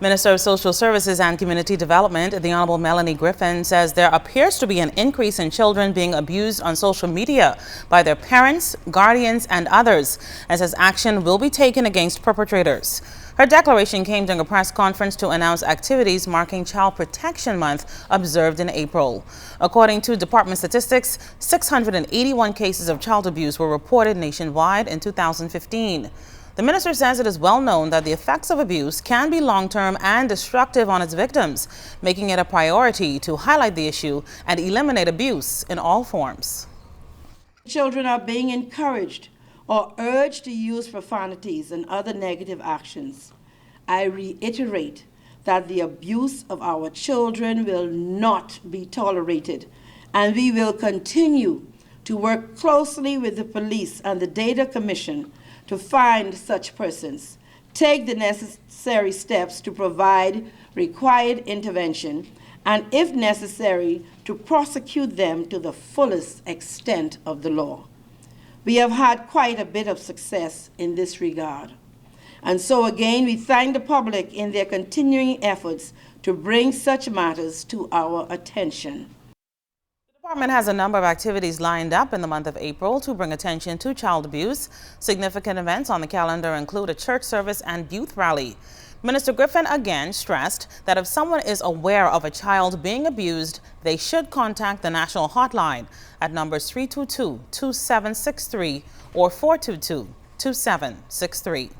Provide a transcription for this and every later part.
Minister of Social Services and Community Development, the Honorable Melanie Griffin, says there appears to be an increase in children being abused on social media by their parents, guardians, and others, and says action will be taken against perpetrators. Her declaration came during a press conference to announce activities marking Child Protection Month observed in April. According to department statistics, 681 cases of child abuse were reported nationwide in 2015. The minister says it is well known that the effects of abuse can be long-term and destructive on its victims, making it a priority to highlight the issue and eliminate abuse in all forms. Children are being encouraged or urged to use profanities and other negative actions. I reiterate that the abuse of our children will not be tolerated, and we will continue to work closely with the police and the Data Commission to find such persons, take the necessary steps to provide required intervention, and if necessary, to prosecute them to the fullest extent of the law. We have had quite a bit of success in this regard. And so again, we thank the public in their continuing efforts to bring such matters to our attention. The department has a number of activities lined up in the month of April to bring attention to child abuse. Significant events on the calendar include a church service and youth rally. Minister Griffin again stressed that if someone is aware of a child being abused, they should contact the national hotline at numbers 322-2763 or 422-2763.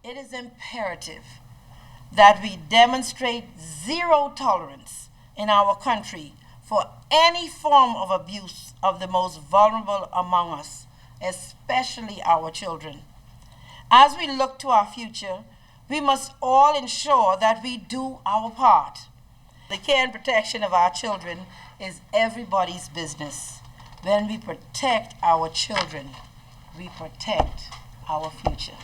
It is imperative that we demonstrate zero tolerance in our country for any form of abuse of the most vulnerable among us, especially our children. As we look to our future, we must all ensure that we do our part. The care and protection of our children is everybody's business. When we protect our children, we protect our future.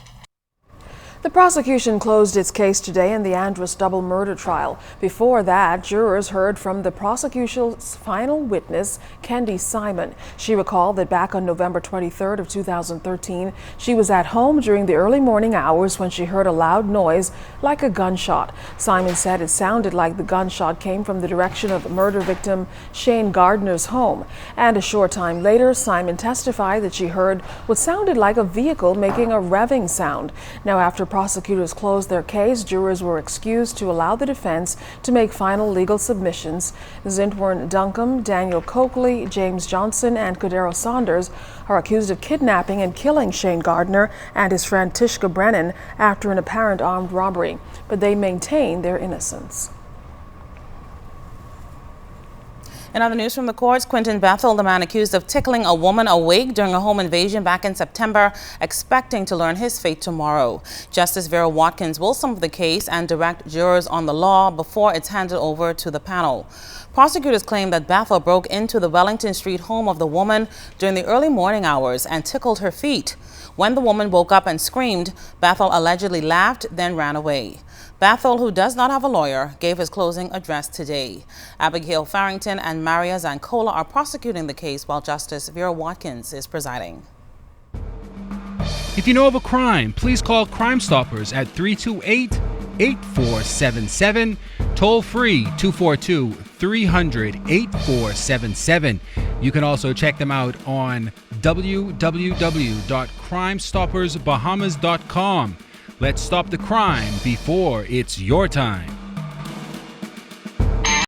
The prosecution closed its case today in the Andrus double murder trial. Before that, jurors heard from the prosecution's final witness, Kendi Simon. She recalled that back on November 23rd of 2013, she was at home during the early morning hours when she heard a loud noise like a gunshot. Simon said it sounded like the gunshot came from the direction of murder victim Shane Gardner's home. And a short time later, Simon testified that she heard what sounded like a vehicle making a revving sound. Now, after prosecutors closed their case, jurors were excused to allow the defense to make final legal submissions. Zintwarn Duncombe, Daniel Coakley, James Johnson, and Cordero Saunders are accused of kidnapping and killing Shane Gardner and his friend Tishka Brennan after an apparent armed robbery, but they maintain their innocence. In other news from the courts, Quentin Bethel, the man accused of tickling a woman awake during a home invasion back in September, expecting to learn his fate tomorrow. Justice Vera Watkins will sum up the case and direct jurors on the law before it's handed over to the panel. Prosecutors claim that Bethel broke into the Wellington Street home of the woman during the early morning hours and tickled her feet. When the woman woke up and screamed, Bethel allegedly laughed, then ran away. Bethel, who does not have a lawyer, gave his closing address today. Abigail Farrington and Maria Zancola are prosecuting the case while Justice Vera Watkins is presiding. If you know of a crime, please call Crime Stoppers at 328-8477, toll free 242-300-8477. You can also check them out on www.crimestoppersbahamas.com. Let's stop the crime before it's your time.